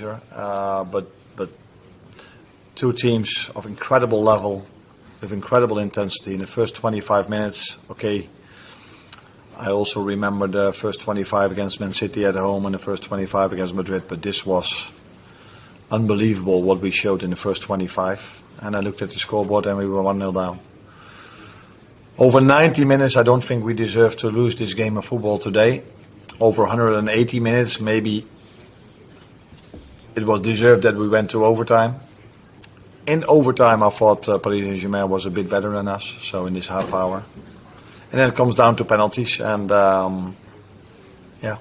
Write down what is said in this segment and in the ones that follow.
But two teams of incredible level, with incredible intensity in the first 25 minutes. Okay, I also remember the first 25 against Man City at home and the first 25 against Madrid, but this was unbelievable what we showed in the first 25. And I looked at the scoreboard and we were 1-0 down. Over 90 minutes, I don't think we deserve to lose this game of football today. Over 180 minutes, maybe it was deserved that we went to overtime. In overtime, I thought Paris Saint-Germain was a bit better than us, so in this half hour. And then it comes down to penalties, and yeah,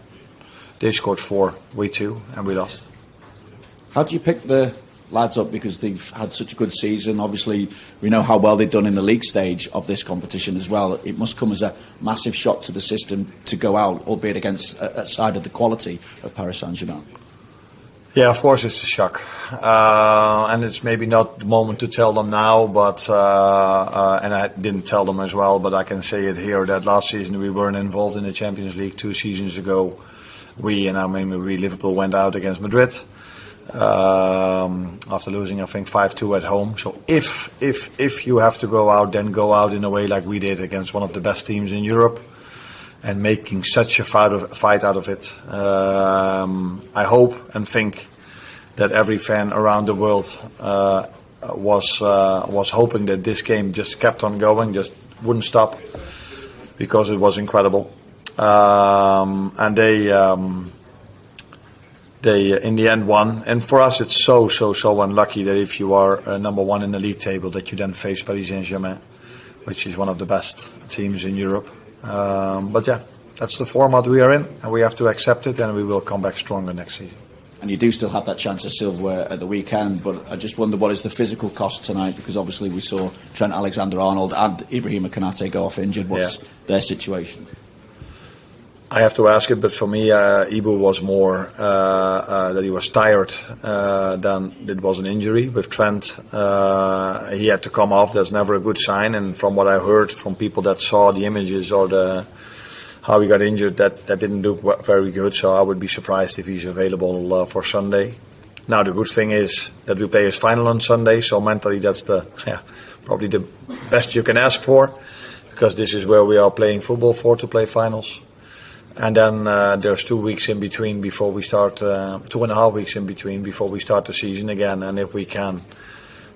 they scored 4, we 2, and we lost. How do you pick the lads up, because they've had such a good season? Obviously, we know how well they've done in the league stage of this competition as well. It must come as a massive shock to the system to go out, albeit against a side of the quality of Paris Saint-Germain. Yeah, of course it's a shock, and it's maybe not the moment to tell them now, but and I didn't tell them as well, but I can say it here that last season we weren't involved in the Champions League. 2 seasons ago, we Liverpool went out against Madrid after losing, I think, 5-2 at home. So if you have to go out, then go out in a way like we did against one of the best teams in Europe, and making such a fight out of it. I hope and think that every fan around the world was hoping that this game just kept on going, just wouldn't stop, because it was incredible. And they in the end won. And for us, it's so unlucky that if you are number 1 in the league table, that you then face Paris Saint-Germain, which is one of the best teams in Europe. But yeah, that's the format we are in, and we have to accept it, and we will come back stronger next season. And you do still have that chance of silverware at the weekend, but I just wonder, what is the physical cost tonight? Because obviously we saw Trent Alexander-Arnold and Ibrahima Konate go off injured. What's their situation? I have to ask it, but for me, Ibu was more that he was tired than it was an injury. With Trent, he had to come off. That's never a good sign. And from what I heard from people that saw the images or how he got injured, that didn't look very good. So I would be surprised if he's available for Sunday. Now the good thing is that we play his final on Sunday, so mentally that's probably the best you can ask for, because this is where we are playing football for, to play finals. And then there's 2 weeks in between before we start, 2.5 weeks in between before we start the season again. And if we can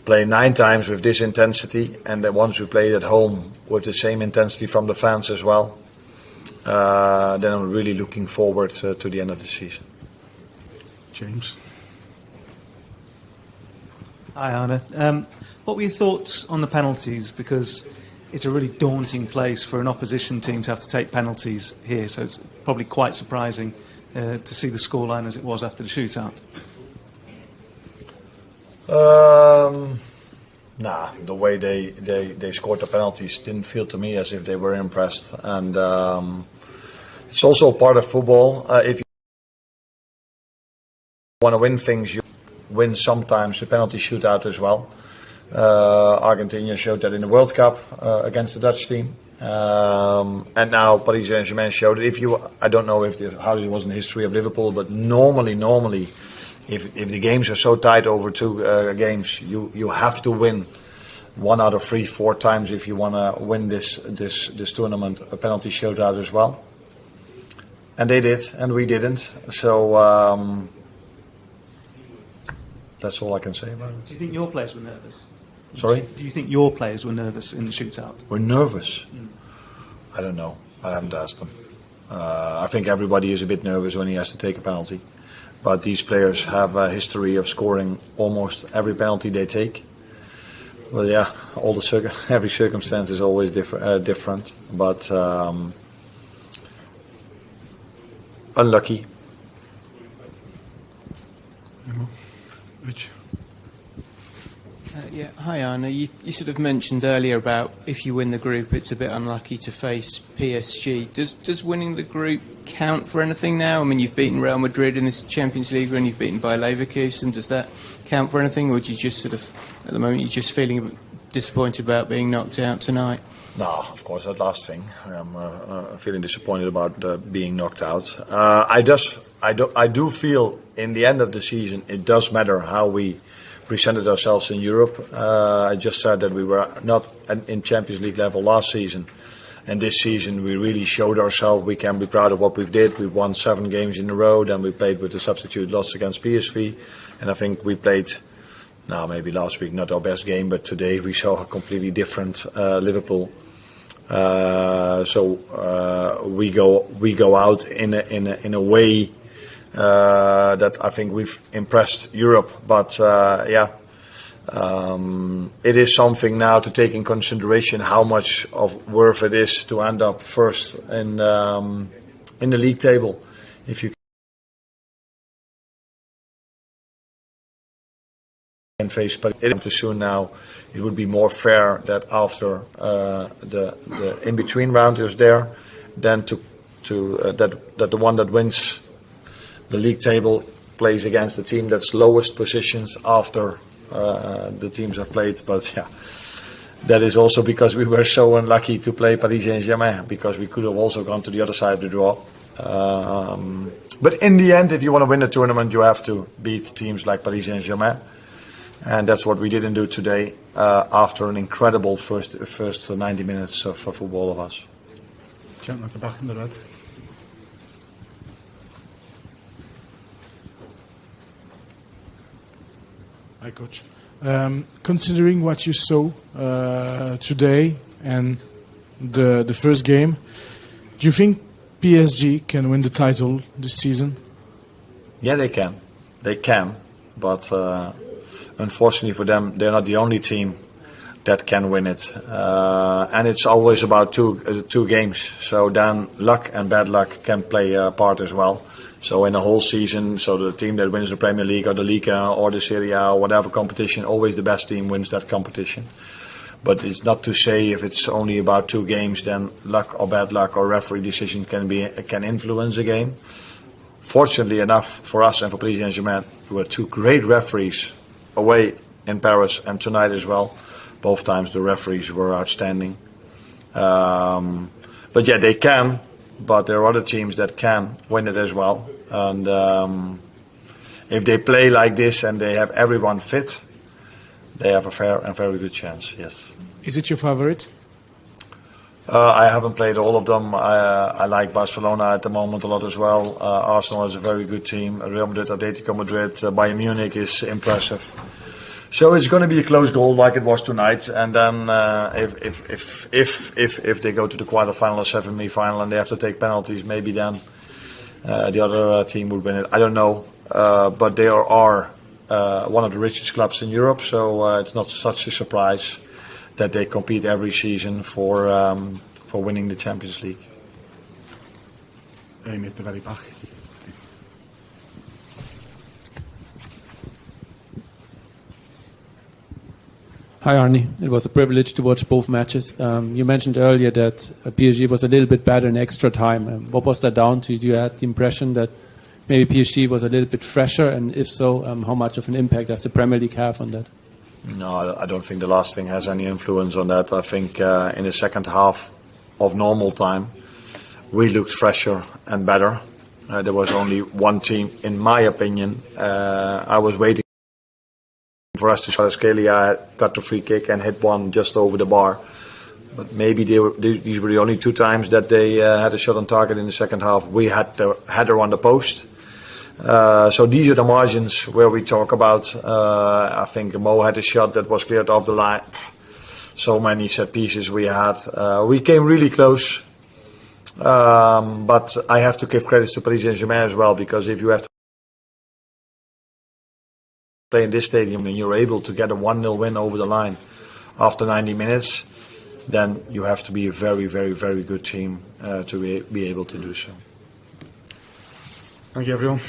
play 9 times with this intensity, and then once we play at home with the same intensity from the fans as well, then I'm really looking forward to the end of the season. James. Hi, Arne. What were your thoughts on the penalties? Because it's a really daunting place for an opposition team to have to take penalties here, so it's probably quite surprising to see the scoreline as it was after the shootout. Nah, the way they scored the penalties didn't feel to me as if they were impressed. And it's also part of football. If you want to win things, you win sometimes the penalty shootout as well. Argentina showed that in the World Cup against the Dutch team, and now Paris Saint-Germain showed it. I don't know how it was in the history of Liverpool, but normally, if the games are so tight over 2 games, you have to win 1 out of 3, 4 times if you want to win this tournament, a penalty shootout as well. And they did, and we didn't. So that's all I can say about it. Do you think your players were nervous? Sorry? Do you think your players were nervous in the shootout? We're nervous? I don't know. I haven't asked them. I think everybody is a bit nervous when he has to take a penalty. But these players have a history of scoring almost every penalty they take. Well, yeah, every circumstance is always different. But unlucky. Rich. Yeah, hi Arne. You sort of mentioned earlier about if you win the group, it's a bit unlucky to face PSG. Does winning the group count for anything now? I mean, you've beaten Real Madrid in this Champions League and you've beaten Bayer Leverkusen. Does that count for anything, or do you just sort of, at the moment, you're just feeling disappointed about being knocked out tonight? No, of course, that last thing. I'm feeling disappointed about being knocked out. I do feel in the end of the season it does matter how we presented ourselves in Europe. I just said that we were not in Champions League level last season, and this season we really showed ourselves. We can be proud of what we did. We won 7 games in a row. Then we played with the substitute loss against PSV, and I think we played. Now, maybe last week not our best game, but today we saw a completely different Liverpool. So we go out in a way that I think we've impressed Europe. But it is something now to take in consideration how much of worth it is to end up first in the league table. If you can face, but it too soon now, it would be more fair that after the in-between round is there, then that the one that wins the league table plays against the team that's lowest positions after the teams have played. But yeah, that is also because we were so unlucky to play Paris Saint-Germain, because we could have also gone to the other side of the draw. But in the end, if you want to win the tournament, you have to beat teams like Paris Saint-Germain. And that's what we didn't do today after an incredible first 90 minutes for football of us. Gentleman at the back in the red. Hi, Coach. Considering what you saw today and the first game, do you think PSG can win the title this season? Yeah, they can. They can. But unfortunately for them, they're not the only team that can win it. And it's always about two games. So then luck and bad luck can play a part as well. So in a whole season, so the team that wins the Premier League or the Liga or the Serie A or whatever competition, always the best team wins that competition. But it's not to say if it's only about 2 games, then luck or bad luck or referee decision can influence a game. Fortunately enough for us and for Paris Saint-Germain, there were 2 great referees away in Paris and tonight as well. Both times the referees were outstanding. But yeah, they can. But there are other teams that can win it as well. And if they play like this and they have everyone fit, they have a fair and very good chance, yes. Is it your favorite? I haven't played all of them. I like Barcelona at the moment a lot as well. Arsenal is a very good team. Real Madrid, Atletico Madrid, Bayern Munich is impressive. So it's going to be a close goal like it was tonight. And then if they go to the quarterfinal or semi-final and they have to take penalties, maybe then the other team would win it. I don't know. But they are one of the richest clubs in Europe, so it's not such a surprise that they compete every season for winning the Champions League. Amy at the very back. Hi Arnie, it was a privilege to watch both matches. You mentioned earlier that PSG was a little bit better in extra time. What was that down to? Do you have the impression that maybe PSG was a little bit fresher, and if so, how much of an impact does the Premier League have on that? No, I don't think the last thing has any influence on that. I think in the second half of normal time, we looked fresher and better. There was only one team, in my opinion. I was waiting for us to shot. Scalia got the free kick and hit one just over the bar. But maybe these were the only 2 times that they had a shot on target in the second half. We had the header on the post. So these are the margins where we talk about. I think Mo had a shot that was cleared off the line. So many set pieces we had. We came really close. But I have to give credit to Paris Saint-Germain as well, because if you have to play in this stadium and you're able to get a 1-0 win over the line after 90 minutes, then you have to be a very, very, very good team to be able to do so. Thank you, everyone.